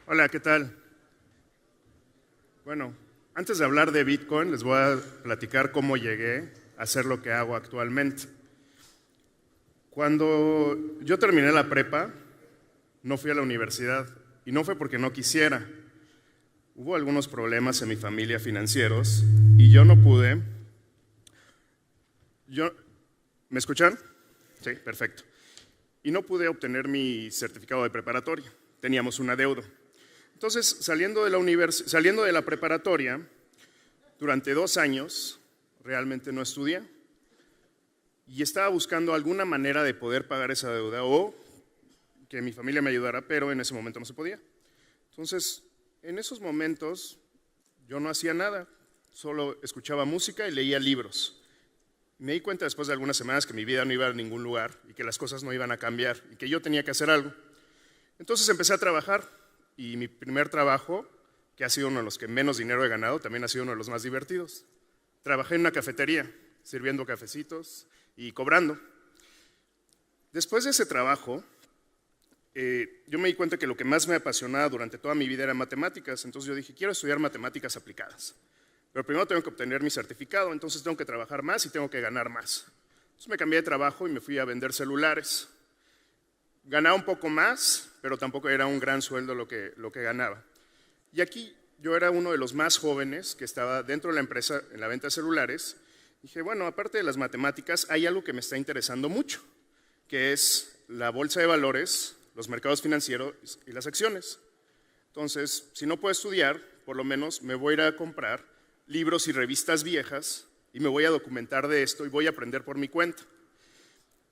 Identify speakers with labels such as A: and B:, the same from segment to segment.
A: Hola, ¿qué tal? Bueno, antes de hablar de Bitcoin, les voy a platicar cómo llegué a hacer lo que hago actualmente. Cuando yo terminé la prepa, no fui a la universidad y no fue porque no quisiera. Hubo algunos problemas en mi familia financieros y yo no pude. ¿Me escuchan? Sí, perfecto. Y no pude obtener mi certificado de preparatoria. Teníamos una deuda. Entonces, saliendo de la preparatoria, durante 2 años, realmente no estudié y estaba buscando alguna manera de poder pagar esa deuda o que mi familia me ayudara, pero en ese momento no se podía. Entonces, en esos momentos, yo no hacía nada, solo escuchaba música y leía libros. Me di cuenta después de algunas semanas que mi vida no iba a ningún lugar y que las cosas no iban a cambiar y que yo tenía que hacer algo. Entonces empecé a trabajar. Y mi primer trabajo, que ha sido uno de los que menos dinero he ganado, también ha sido uno de los más divertidos. Trabajé en una cafetería, sirviendo cafecitos y cobrando. Después de ese trabajo, yo me di cuenta que lo que más me apasionaba durante toda mi vida eran matemáticas. Entonces yo dije, quiero estudiar matemáticas aplicadas. Pero primero tengo que obtener mi certificado, entonces tengo que trabajar más y tengo que ganar más. Entonces me cambié de trabajo y me fui a vender celulares. Ganaba un poco más, pero tampoco era un gran sueldo lo que ganaba. Y aquí yo era uno de los más jóvenes que estaba dentro de la empresa en la venta de celulares. Dije, bueno, aparte de las matemáticas, hay algo que me está interesando mucho, que es la bolsa de valores, los mercados financieros y las acciones. Entonces, si no puedo estudiar, por lo menos me voy a ir a comprar libros y revistas viejas y me voy a documentar de esto y voy a aprender por mi cuenta.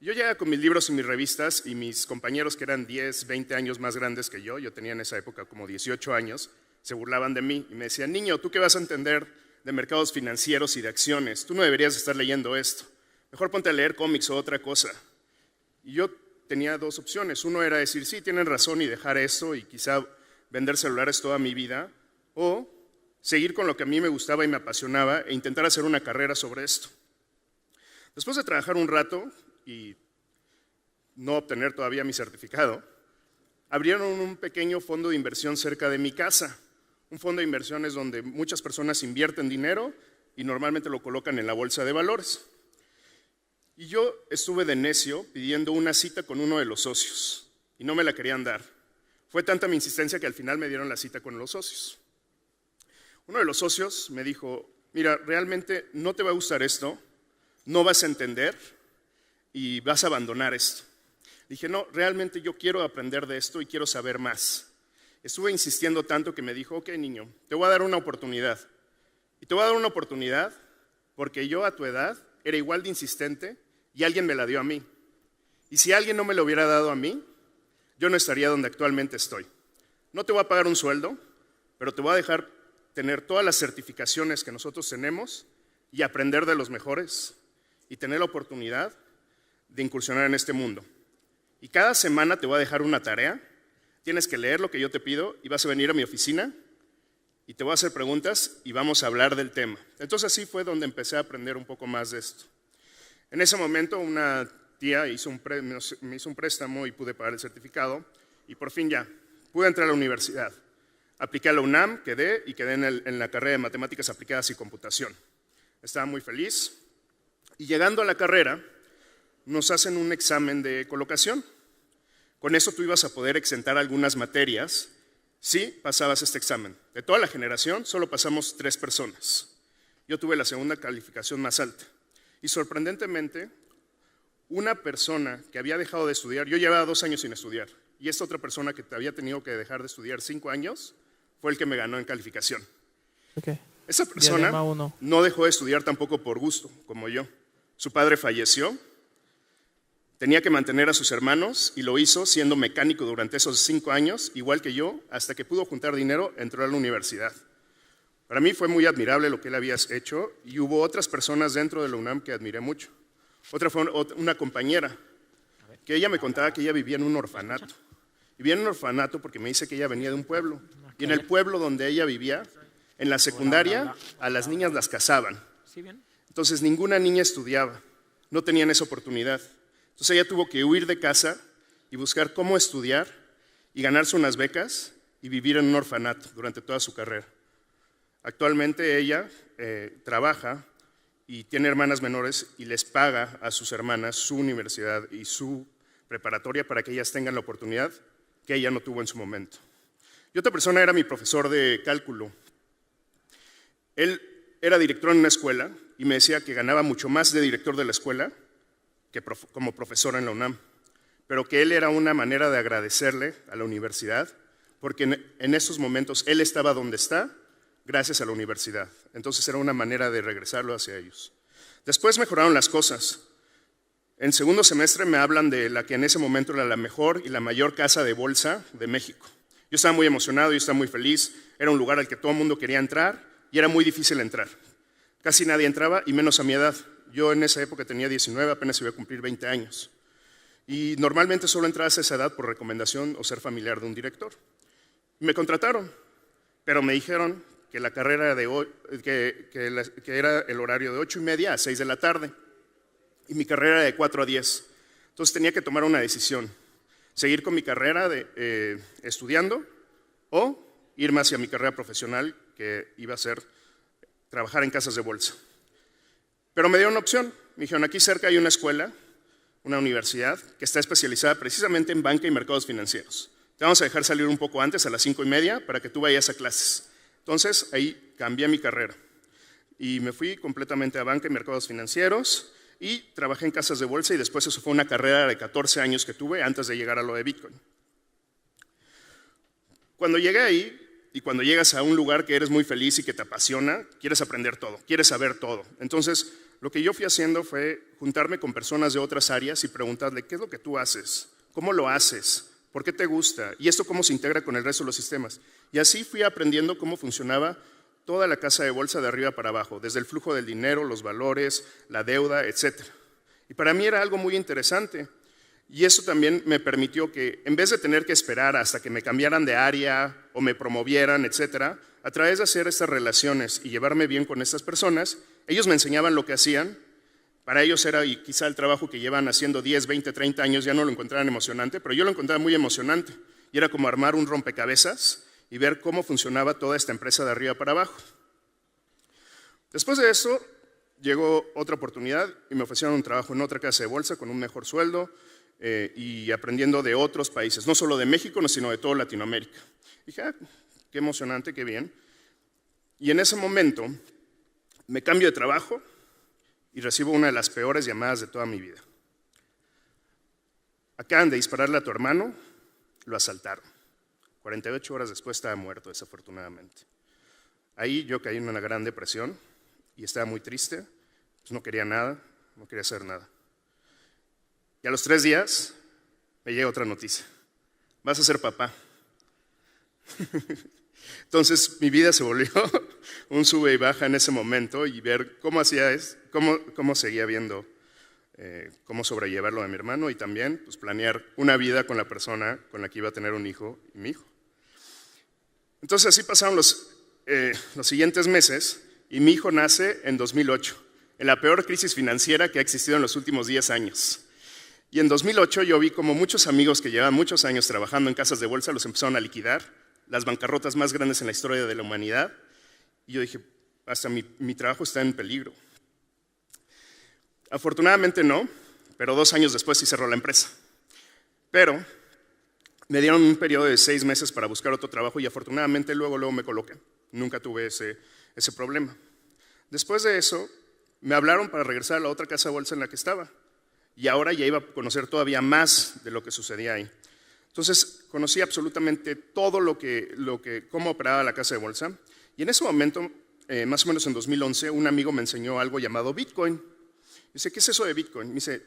A: Yo llegaba con mis libros y mis revistas y mis compañeros que eran 10, 20 años más grandes que yo tenía en esa época como 18 años, se burlaban de mí y me decían, niño, ¿tú qué vas a entender de mercados financieros y de acciones? Tú no deberías estar leyendo esto, mejor ponte a leer cómics o otra cosa. Y yo tenía 2 opciones, uno era decir, sí, tienen razón y dejar esto y quizá vender celulares toda mi vida, o seguir con lo que a mí me gustaba y me apasionaba e intentar hacer una carrera sobre esto. Después de trabajar un rato y no obtener todavía mi certificado, abrieron un pequeño fondo de inversión cerca de mi casa. Un fondo de inversión es donde muchas personas invierten dinero y normalmente lo colocan en la bolsa de valores. Y yo estuve de necio pidiendo una cita con uno de los socios y no me la querían dar. Fue tanta mi insistencia que al final me dieron la cita con los socios. Uno de los socios me dijo, mira, realmente no te va a gustar esto, no vas a entender y vas a abandonar esto. Dije, no, realmente yo quiero aprender de esto y quiero saber más. Estuve insistiendo tanto que me dijo, ok, niño, te voy a dar una oportunidad. Y te voy a dar una oportunidad porque yo a tu edad era igual de insistente y alguien me la dio a mí. Y si alguien no me lo hubiera dado a mí, yo no estaría donde actualmente estoy. No te voy a pagar un sueldo, pero te voy a dejar tener todas las certificaciones que nosotros tenemos y aprender de los mejores y tener la oportunidad de incursionar en este mundo. Y cada semana te voy a dejar una tarea, tienes que leer lo que yo te pido y vas a venir a mi oficina y te voy a hacer preguntas y vamos a hablar del tema. Entonces así fue donde empecé a aprender un poco más de esto. En ese momento una tía me hizo un préstamo y pude pagar el certificado y por fin ya, pude entrar a la universidad. Apliqué a la UNAM, quedé en la carrera de Matemáticas Aplicadas y Computación. Estaba muy feliz y llegando a la carrera nos hacen un examen de colocación. Con eso tú ibas a poder exentar algunas materias si pasabas este examen. De toda la generación solo pasamos 3 personas. Yo tuve la segunda calificación más alta. Y sorprendentemente, una persona que había dejado de estudiar, yo llevaba 2 años sin estudiar, y esta otra persona que había tenido que dejar de estudiar 5 años, fue el que me ganó en calificación.
B: Okay.
A: Esa persona no dejó de estudiar tampoco por gusto, como yo. Su padre falleció. Tenía que mantener a sus hermanos y lo hizo siendo mecánico durante esos 5 años, igual que yo, hasta que pudo juntar dinero, entró a la universidad. Para mí fue muy admirable lo que él había hecho y hubo otras personas dentro de la UNAM que admiré mucho. Otra fue una compañera, que ella me contaba que ella vivía en un orfanato. Vivía en un orfanato porque me dice que ella venía de un pueblo. Y en el pueblo donde ella vivía, en la secundaria, a las niñas las casaban. Entonces ninguna niña estudiaba, no tenían esa oportunidad. Entonces ella tuvo que huir de casa y buscar cómo estudiar y ganarse unas becas y vivir en un orfanato durante toda su carrera. Actualmente ella trabaja y tiene hermanas menores y les paga a sus hermanas su universidad y su preparatoria para que ellas tengan la oportunidad que ella no tuvo en su momento. Y otra persona era mi profesor de cálculo. Él era director en una escuela y me decía que ganaba mucho más de director de la escuela que como profesor en la UNAM, pero que él era una manera de agradecerle a la universidad, porque en esos momentos él estaba donde está gracias a la universidad. Entonces era una manera de regresarlo hacia ellos. Después mejoraron las cosas. En segundo semestre me hablan de la que en ese momento era la mejor y la mayor casa de bolsa de México. Yo estaba muy emocionado, yo estaba muy feliz. Era un lugar al que todo el mundo quería entrar y era muy difícil entrar. Casi nadie entraba y menos a mi edad. Yo en esa época tenía 19, apenas iba a cumplir 20 años. Y normalmente solo entrabas a esa edad por recomendación o ser familiar de un director. Me contrataron, pero me dijeron que la carrera que era el horario de 8:30 a 6 de la tarde y mi carrera era de 4 a 10. Entonces tenía que tomar una decisión, seguir con mi carrera estudiando o irme hacia mi carrera profesional, que iba a ser trabajar en casas de bolsa. Pero me dieron una opción, me dijeron, aquí cerca hay una escuela, una universidad, que está especializada precisamente en banca y mercados financieros. Te vamos a dejar salir un poco antes, a las 5:30, para que tú vayas a clases. Entonces, ahí cambié mi carrera y me fui completamente a banca y mercados financieros y trabajé en casas de bolsa y después eso fue una carrera de 14 años que tuve antes de llegar a lo de Bitcoin. Cuando llegué ahí y cuando llegas a un lugar que eres muy feliz y que te apasiona, quieres aprender todo, quieres saber todo. Entonces, lo que yo fui haciendo fue juntarme con personas de otras áreas y preguntarle, ¿qué es lo que tú haces? ¿Cómo lo haces? ¿Por qué te gusta? ¿Y esto cómo se integra con el resto de los sistemas? Y así fui aprendiendo cómo funcionaba toda la casa de bolsa de arriba para abajo, desde el flujo del dinero, los valores, la deuda, etc. Y para mí era algo muy interesante. Y eso también me permitió que, en vez de tener que esperar hasta que me cambiaran de área o me promovieran, etc., a través de hacer estas relaciones y llevarme bien con estas personas, ellos me enseñaban lo que hacían. Para ellos era, y quizá el trabajo que llevan haciendo 10, 20, 30 años ya no lo encontraban emocionante, pero yo lo encontraba muy emocionante. Y era como armar un rompecabezas y ver cómo funcionaba toda esta empresa de arriba para abajo. Después de eso, llegó otra oportunidad y me ofrecieron un trabajo en otra casa de bolsa con un mejor sueldo y aprendiendo de otros países, no solo de México, sino de toda Latinoamérica. Dije, qué emocionante, qué bien. Y en ese momento me cambio de trabajo y recibo una de las peores llamadas de toda mi vida. Acaban de dispararle a tu hermano, lo asaltaron. 48 horas después estaba muerto, desafortunadamente. Ahí yo caí en una gran depresión y estaba muy triste, pues no quería nada, no quería hacer nada. Y a los 3 días me llega otra noticia. Vas a ser papá. Entonces mi vida se volvió un sube y baja en ese momento y ver cómo seguía viendo cómo sobrellevarlo de mi hermano y también pues, planear una vida con la persona con la que iba a tener un hijo y mi hijo. Entonces así pasaron los siguientes meses y mi hijo nace en 2008, en la peor crisis financiera que ha existido en los últimos 10 años. Y en 2008 yo vi como muchos amigos que llevaban muchos años trabajando en casas de bolsa los empezaron a liquidar, las bancarrotas más grandes en la historia de la humanidad. Y yo dije, hasta mi trabajo está en peligro. Afortunadamente no, pero 2 años después sí cerró la empresa. Pero me dieron un periodo de 6 meses para buscar otro trabajo y afortunadamente luego me coloqué. Nunca tuve ese problema. Después de eso, me hablaron para regresar a la otra casa de bolsa en la que estaba. Y ahora ya iba a conocer todavía más de lo que sucedía ahí. Entonces, conocí absolutamente todo cómo operaba la casa de bolsa. Y en ese momento, más o menos en 2011, un amigo me enseñó algo llamado Bitcoin. Dice, ¿qué es eso de Bitcoin? Me dice,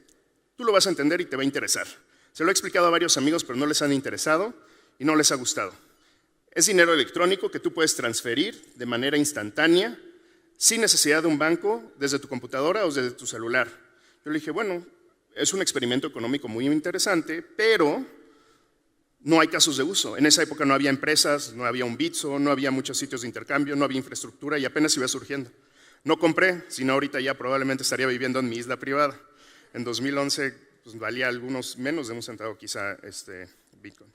A: tú lo vas a entender y te va a interesar. Se lo he explicado a varios amigos, pero no les han interesado y no les ha gustado. Es dinero electrónico que tú puedes transferir de manera instantánea, sin necesidad de un banco, desde tu computadora o desde tu celular. Yo le dije, bueno, es un experimento económico muy interesante, pero no hay casos de uso. En esa época no había empresas, no había un Bitso, no había muchos sitios de intercambio, no había infraestructura y apenas iba surgiendo. No compré, sino ahorita ya probablemente estaría viviendo en mi isla privada. En 2011 pues, valía menos de un centavo quizá Bitcoin.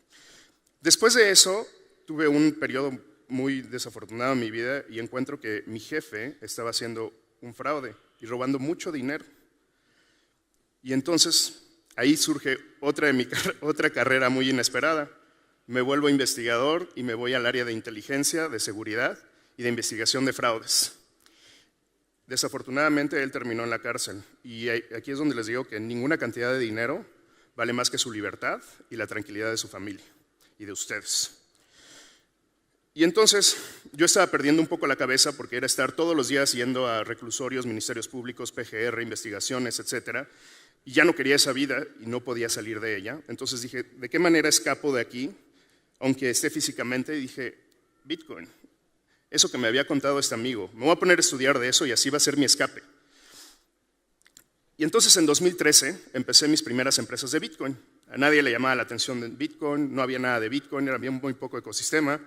A: Después de eso, tuve un periodo muy desafortunado en mi vida y encuentro que mi jefe estaba haciendo un fraude y robando mucho dinero. Y entonces ahí surge otra carrera muy inesperada. Me vuelvo investigador y me voy al área de inteligencia, de seguridad y de investigación de fraudes. Desafortunadamente él terminó en la cárcel y aquí es donde les digo que ninguna cantidad de dinero vale más que su libertad y la tranquilidad de su familia y de ustedes. Y entonces yo estaba perdiendo un poco la cabeza porque era estar todos los días yendo a reclusorios, ministerios públicos, PGR, investigaciones, etcétera, y ya no quería esa vida y no podía salir de ella. Entonces dije, ¿de qué manera escapo de aquí? Aunque esté físicamente, dije, Bitcoin. Eso que me había contado este amigo, me voy a poner a estudiar de eso y así va a ser mi escape. Y entonces en 2013 empecé mis primeras empresas de Bitcoin. A nadie le llamaba la atención de Bitcoin, no había nada de Bitcoin, había muy poco ecosistema.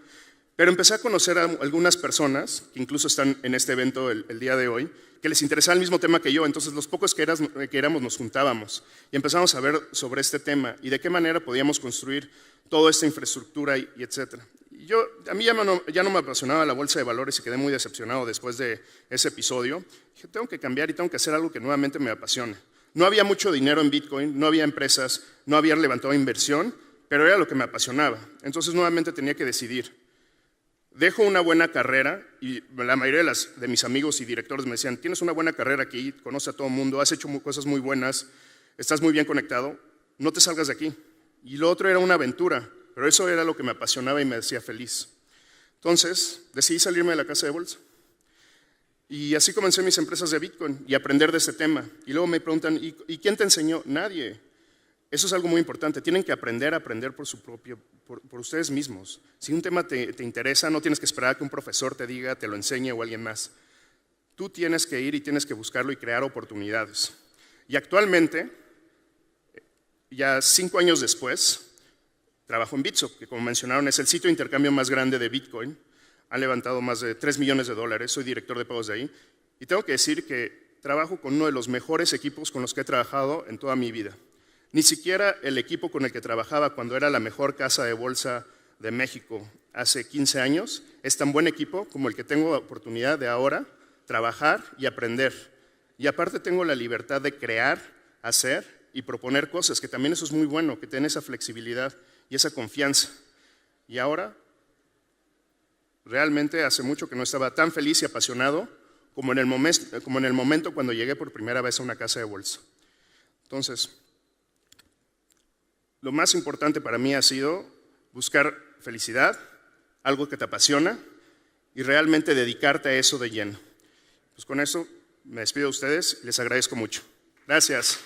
A: Pero empecé a conocer a algunas personas, que incluso están en este evento el día de hoy, que les interesaba el mismo tema que yo. Entonces los pocos que éramos nos juntábamos y empezamos a ver sobre este tema y de qué manera podíamos construir toda esta infraestructura y etcétera. A mí ya no me apasionaba la bolsa de valores y quedé muy decepcionado después de ese episodio. Dije, tengo que cambiar y tengo que hacer algo que nuevamente me apasione. No había mucho dinero en Bitcoin, no había empresas, no había levantado inversión, pero era lo que me apasionaba. Entonces nuevamente tenía que decidir. Dejo una buena carrera y la mayoría de mis amigos y directores me decían, tienes una buena carrera aquí, conoces a todo el mundo, has hecho cosas muy buenas, estás muy bien conectado, no te salgas de aquí. Y lo otro era una aventura, pero eso era lo que me apasionaba y me hacía feliz. Entonces decidí salirme de la casa de bolsa. Y así comencé mis empresas de Bitcoin y aprender de este tema. Y luego me preguntan, ¿y quién te enseñó? Nadie. Eso es algo muy importante. Tienen que aprender por ustedes mismos. Si un tema te interesa, no tienes que esperar a que un profesor te diga, te lo enseñe o alguien más. Tú tienes que ir y tienes que buscarlo y crear oportunidades. Y actualmente, ya 5 años después, trabajo en Bitso, que como mencionaron es el sitio de intercambio más grande de Bitcoin. Han levantado más de $3 millones, soy director de pagos de ahí. Y tengo que decir que trabajo con uno de los mejores equipos con los que he trabajado en toda mi vida. Ni siquiera el equipo con el que trabajaba cuando era la mejor casa de bolsa de México hace 15 años es tan buen equipo como el que tengo la oportunidad de ahora trabajar y aprender. Y aparte tengo la libertad de crear, hacer y proponer cosas, que también eso es muy bueno, que tengan esa flexibilidad y esa confianza. Y ahora, realmente hace mucho que no estaba tan feliz y apasionado como en el momento cuando llegué por primera vez a una casa de bolsa. Entonces, lo más importante para mí ha sido buscar felicidad, algo que te apasiona y realmente dedicarte a eso de lleno. Pues con eso me despido de ustedes y les agradezco mucho. Gracias.